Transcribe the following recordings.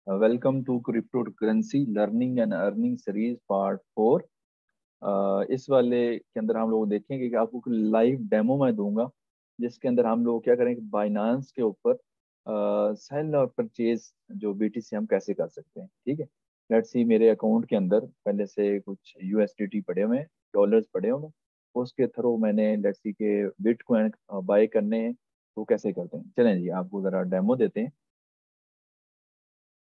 Welcome to crypto currency learning and earning series part 4। इस वाले के अंदर हम लोग देखेंगे कि आपको लाइव डेमो मैं दूंगा, जिसके अंदर हम लोग क्या करेंगे, बाइनांस के ऊपर सेल और परचेज जो बीटीसी हम कैसे कर सकते हैं। ठीक है, लेट्स सी मेरे अकाउंट के अंदर पहले से कुछ यूएसडीटी पड़े हुए हैं, डॉलर्स पड़े हुए हैं। उसके थ्रू मैंने लेट्स सी के बिटकॉइन बाय करने हैं, तो कैसे करते हैं। चलें जी, आपको ज़रा डेमो देते हैं।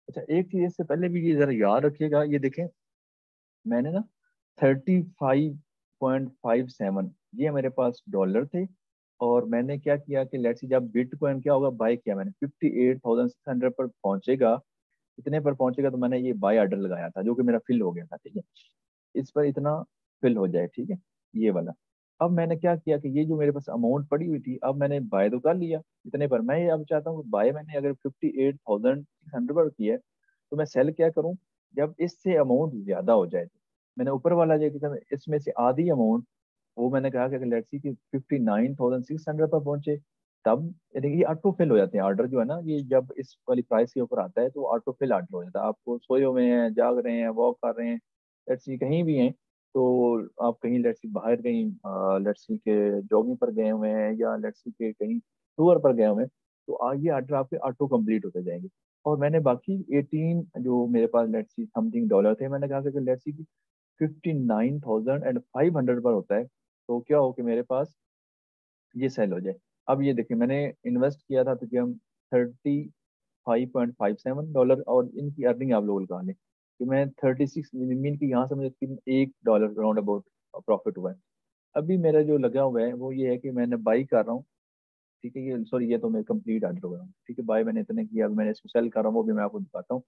अच्छा, एक चीज इससे पहले भी ये जरा याद रखिएगा, ये देखें मैंने ना 35.57 ये मेरे पास डॉलर थे, और मैंने क्या किया कि लेट्स सी जब बिटकॉइन क्या होगा बाय किया मैंने 58,600 पर पहुंचेगा, इतने पर पहुंचेगा तो मैंने ये बाय ऑर्डर लगाया था जो कि मेरा फिल हो गया था। ठीक है, इस पर इतना फिल हो जाए, ठीक है, ये वाला। अब मैंने क्या किया कि ये जो मेरे पास अमाउंट पड़ी हुई थी, अब मैंने बाय तो कर लिया इतने पर। मैं ये अब चाहता हूँ बाय मैंने अगर 58,600 पर किया है, तो मैं सेल क्या करूँ जब इससे अमाउंट ज्यादा हो जाए। तो मैंने ऊपर वाला जो कि इसमें से आधी अमाउंट, वो मैंने कहा कि लेट्स सी कि 59,600 पर पहुंचे, तब यानी कि ये ऑटो फिल हो जाते हैं ऑर्डर जो है ना, ये जब इस वाली प्राइस के ऊपर आता है तो ऑटो फिल ऑर्डर हो जाता है। आपको सोए हुए हैं, जाग रहे हैं, वॉक कर रहे हैं, लेट्स सी कहीं भी हैं, तो आप कहीं लेट्स सी बाहर कहीं लेट्स सी के जॉगिंग पर गए हुए हैं, या लेट्स सी के कहीं टूर पर गए हुए हैं, तो ये ऑर्डर आपके ऑटो कंप्लीट होते जाएंगे। और मैंने बाकी 18 जो मेरे पास लेट्स सी समथिंग डॉलर थे, मैंने कहा कि लेट्स सी की 59,500 पर होता है, तो क्या हो कि मेरे पास ये सेल हो जाए। अब ये देखिए मैंने इन्वेस्ट किया था तो कि हम 35.57 डॉलर, और इनकी अर्निंग आप लोग लगा लें कि मैं 36 मीन की यहाँ से मुझे $1 राउंड अबाउट प्रॉफिट हुआ है। अभी मेरा जो लगा हुआ है वो ये है कि मैंने बाई कर रहा हूँ। ठीक है, ये सॉरी ये तो मैं कंप्लीट ऑर्डर हो रहा हूँ। ठीक है, बाय मैंने इतने किया, अभी मैंने इसको सेल कर रहा हूँ, वो भी मैं आपको दिखाता हूँ।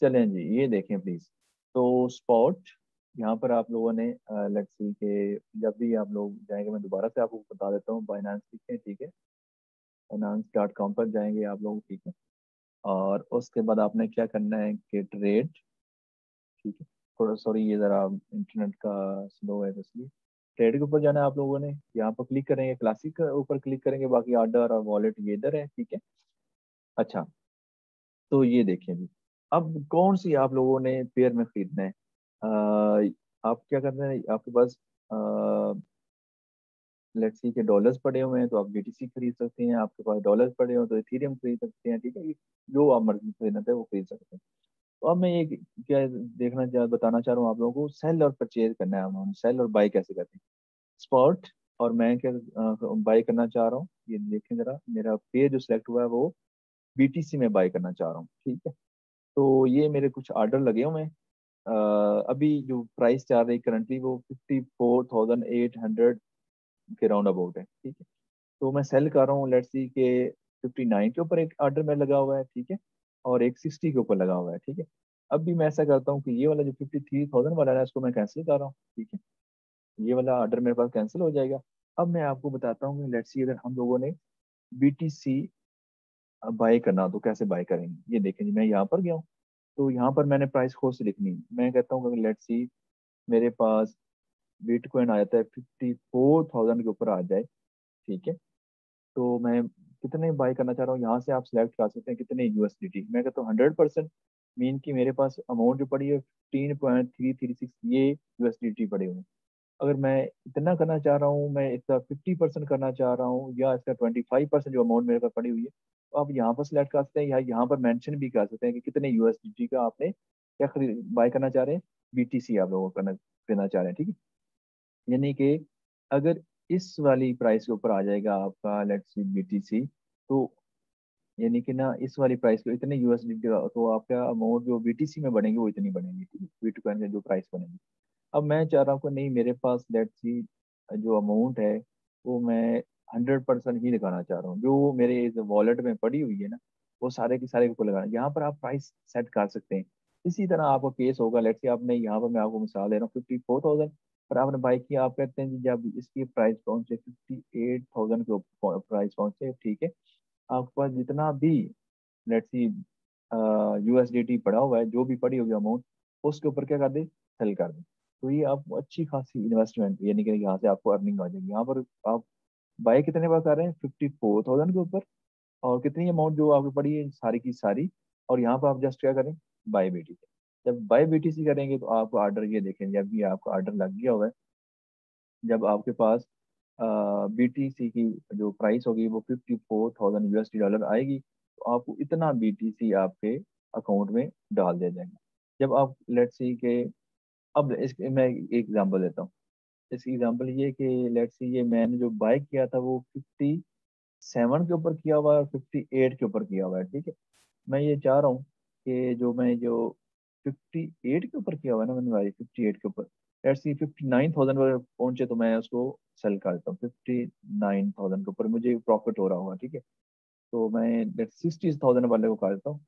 चलें जी, ये देखें प्लीज। तो स्पॉट यहाँ पर आप लोगों ने लेट्स सी के जब भी आप लोग जाएंगे, मैं दोबारा से आपको बता देता हूँ, बाइनांस सीखें। ठीक है, बाइनांस.com पर जाएंगे आप लोग। ठीक है, और उसके बाद आपने क्या करना है कि ट्रेड। ठीक है, थोड़ा सॉरी ये ज़रा इंटरनेट का स्लो है, तो इसलिए ट्रेड के ऊपर जाना है आप लोगों ने। यहाँ पर क्लिक करेंगे, क्लासिक के ऊपर क्लिक करेंगे, बाकी ऑर्डर और वॉलेट ये इधर है। ठीक है, अच्छा, तो ये देखें जी, अब कौन सी आप लोगों ने पेयर में खरीदना है। आप क्या करना है, आपके पास लेट्स सी के डॉलर्स पड़े हुए हैं तो आप बीटीसी खरीद सकते हैं, आपके पास डॉलर्स पड़े हो तो इथेरियम खरीद सकते हैं। ठीक है, जो आप मर्जी खरीदना है वो खरीद सकते हैं। तो अब मैं ये क्या बताना चाह रहा हूँ आप लोगों को, सेल और परचेज करना है हम लोगों ने, सेल और बाई कैसे करते हैं। स्पॉट, और मैं क्या बाई करना चाह रहा हूँ, ये देखें जरा, मेरा पेयर जो सिलेक्ट हुआ है वो बीटीसी में बाई करना चाह रहा हूँ। ठीक है, तो ये मेरे कुछ ऑर्डर लगे हुए हैं। अभी जो प्राइस चल रही करंटली वो 54,800 के राउंड अबाउट है। ठीक है, तो मैं सेल कर रहा हूँ लेट्स सी के 59 के ऊपर एक ऑर्डर में लगा हुआ है। ठीक है, और एक 60 के ऊपर लगा हुआ है। ठीक है, अब भी मैं ऐसा करता हूँ कि ये वाला जो 53,000 वाला है इसको मैं कैंसिल कर रहा हूँ। ठीक है, ये वाला ऑर्डर मेरे पास कैंसिल हो जाएगा। अब मैं आपको बताता हूँ कि लेट्स सी अगर हम लोगों ने बीटीसी बाय करना तो कैसे बाय करेंगे। ये देखें जी, मैं यहाँ पर गया हूँ, तो यहाँ पर मैंने प्राइस खुद से लिखनी है। मैं कहता हूँ कि लेट्स सी मेरे पास बिटकॉइन आ जाता है 54,000 के ऊपर आ जाए। ठीक है, तो मैं कितने बाय करना चाह रहा हूँ, यहाँ से आप सिलेक्ट कर सकते हैं कितने यूएसडीटी। मैं कहता हूँ 100%, मीन की मेरे पास अमाउंट जो पड़ी है 15.336 ये यूएसडीटी पड़े हुए हैं। अगर मैं इतना करना चाह रहा हूँ, मैं इसका 50% करना चाह रहा हूँ, या इसका 25% जो अमाउंट मेरे पास पड़ी हुई है, तो आप यहाँ पर सिलेक्ट कर सकते हैं, या यहाँ पर मेंशन भी कर सकते हैं कि कितने यूएसडीटी का आपने क्या खरीद बाय करना चाह रहे हैं, बीटीसी आप लोगों को करना खरीदना चाह रहे हैं। ठीक है, यानी कि अगर इस वाली प्राइस के ऊपर आ जाएगा आपका लेट्स सी बीटीसी, तो यानी कि ना इस वाली प्राइस को इतने यूएसडी का, तो आपका अमाउंट जो बीटीसी में बनेगी वो इतनी बनेगी। ठीक है, बिटकॉइन का जो प्राइस बनेगी। अब मैं चाह रहा हूँ कि नहीं, मेरे पास लेट्स सी जो अमाउंट है वो मैं 100% ही लगाना चाह रहा हूँ, जो मेरे इस वॉलेट में पड़ी हुई है ना, वो सारे के सारे को लगाना। यहाँ पर आप प्राइस सेट कर सकते हैं। इसी तरह आपका केस होगा, लेट्स सी आपने यहाँ पर, मैं आपको मिसाल दे रहा हूँ, 54,000 पर आपने बाई किया। आप कहते हैं जी जब इसकी प्राइस पहुंचे 58,000 के प्राइस पहुंचे, ठीक है, आपके पास जितना भी लेट्स सी यूएसडीटी पड़ा हुआ है, जो भी पड़ी होगी अमाउंट, उसके ऊपर क्या कर दे, सेल कर दे। तो ये आपको अच्छी खासी इन्वेस्टमेंट, यानी कि यहाँ से आपको अर्निंग आ जाएगी। यहाँ पर आप बाय कितने बार कर रहे हैं, 54,000 के ऊपर, और कितनी अमाउंट जो आपकी पड़ी है सारी की सारी और यहाँ पर आप जस्ट क्या करें, बाय BTC। जब बाय BTC करेंगे तो आपको ऑर्डर ये देखें, जब भी आपका ऑर्डर लग गया हुआ है, जब आपके पास BTC की जो प्राइस होगी वो 54,000 USD डॉलर आएगी, तो आपको इतना BTC आपके अकाउंट में डाल दिया जाएगा। जब आप लेट्स सी के, अब इसके मैं एक एग्जांपल देता हूँ। इसकी एग्जांपल ये कि लेट्स सी ये मैंने जो बाय किया था वो 57 के ऊपर किया हुआ है और 58 के ऊपर किया हुआ है, ठीक है। मैं ये चाह रहा हूँ कि जो 58 के ऊपर किया हुआ है ना मैंने भाई, 58 के ऊपर लेट्स सी 59,000 पर पहुंचे तो मैं उसको सेल कर देता हूँ 59,000 के ऊपर, मुझे प्रॉफिट हो रहा होगा, ठीक है। तो मैं 60,000 वाले को कर देता हूँ,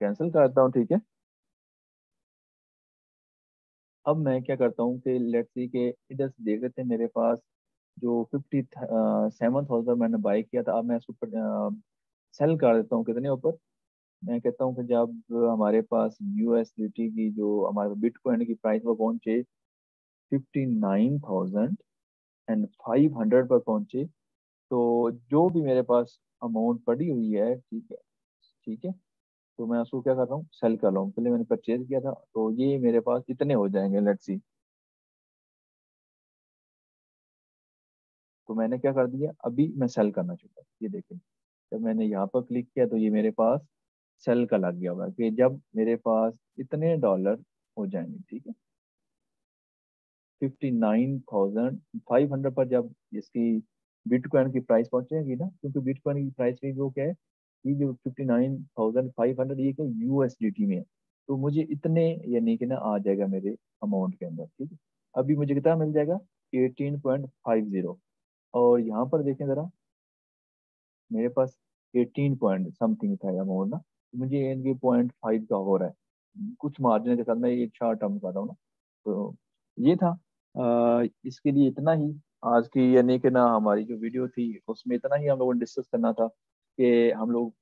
कैंसिल कर देता हूँ, ठीक है। अब मैं क्या करता हूँ कि लेट्स सी के इधर से देख लेते हैं, मेरे पास जो 57,000 मैंने बाई किया था, अब मैं उसको सेल कर देता हूँ कितने ऊपर। मैं कहता हूँ कि जब हमारे पास USDT की जो हमारे बिटकॉइन की प्राइस वो पहुंचे 59,500 पर पहुंचे, तो जो भी मेरे पास अमाउंट पड़ी हुई है, ठीक है, ठीक है, तो मैं उसको क्या कर रहा हूँ, सेल कर रहा हूँ। पहले मैंने परचेज किया था तो ये मेरे पास इतने हो जाएंगे, लेट्स सी। तो मैंने क्या कर दिया, अभी मैं सेल करना चाहता हूँ, ये देखें। जब मैंने यहाँ पर क्लिक किया तो ये मेरे पास सेल का लग गया हुआ कि जब मेरे पास इतने डॉलर हो जाएंगे, ठीक है, 59,500 पर जब इसकी बिटकॉइन की प्राइस पहुंचेगी ना, क्योंकि बिटकॉइन की प्राइस भी वो क्या है, ये जो 59,500 ये क्या USDT में है, तो मुझे इतने यानी कि ना आ जाएगा मेरे अमाउंट के अंदर, ठीक है। अभी मुझे कितना मिल जाएगा, 18.50। और यहाँ पर देखें जरा, मेरे पास 18 पॉइंट समथिंग था अमाउंट ना, तो मुझे इनके 0.5 का हो रहा है, कुछ मार्जिन के साथ मैं ये शॉर्ट टर्म कर रहा हूँ ना। तो ये था, इसके लिए इतना ही आज की यानी कि ना हमारी जो वीडियो थी उसमें इतना ही हम लोगों ने डिस्कस करना था कि हम लोग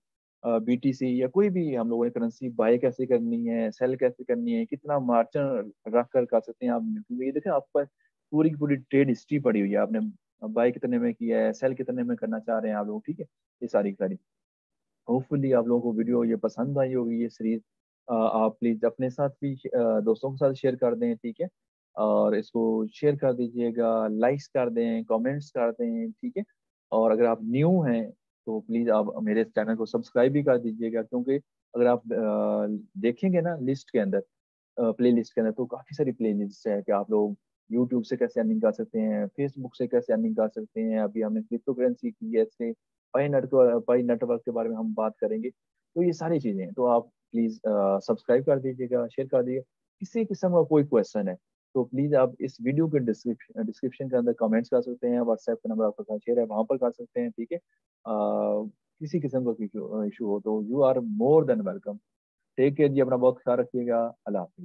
BTC या कोई भी हम लोगों ने करेंसी बाय कैसे करनी है, सेल कैसे करनी है, कितना मार्जिन रख कर सकते हैं आप, क्योंकि ये देखें आपके पास पूरी की पूरी ट्रेड हिस्ट्री पड़ी हुई है, आपने बाय कितने में किया है, सेल कितने में करना चाह रहे हैं आप लोग, ठीक है। ये सारी की सारी होपफुली आप लोगों को वीडियो ये पसंद आई होगी, ये सीरीज। आप प्लीज अपने साथ भी दोस्तों के साथ शेयर कर दें, ठीक है। और इसको शेयर कर दीजिएगा, लाइक्स कर दें, कमेंट्स कर दें, ठीक है। और अगर आप न्यू हैं तो प्लीज आप मेरे चैनल को सब्सक्राइब भी कर दीजिएगा, क्योंकि अगर आप देखेंगे ना लिस्ट के अंदर, प्ले लिस्ट के अंदर, तो काफ़ी सारी प्ले लिस्ट है कि आप लोग यूट्यूब से कैसे अर्निंग कर सकते हैं, फेसबुक से कैसे अर्निंग कर सकते हैं, अभी हमने क्रिप्टो करेंसी की है, ऐसे पाई नेटवर्क के बारे में हम बात करेंगे। तो ये सारी चीज़ें हैं, तो आप प्लीज़ सब्सक्राइब कर दीजिएगा, शेयर कर दीजिएगा। किसी किस्म का कोई क्वेश्चन है तो प्लीज़ आप इस वीडियो के डिस्क्रिप्शन के अंदर कमेंट्स कर सकते हैं, व्हाट्सएप का नंबर आपके साथ शेयर है, वहाँ पर कर सकते हैं, ठीक है। किसी किस्म का इशू हो तो you are more than welcome. Take care जी, अपना बहुत ख्याल रखिएगा, अल्लाह हाफिज़।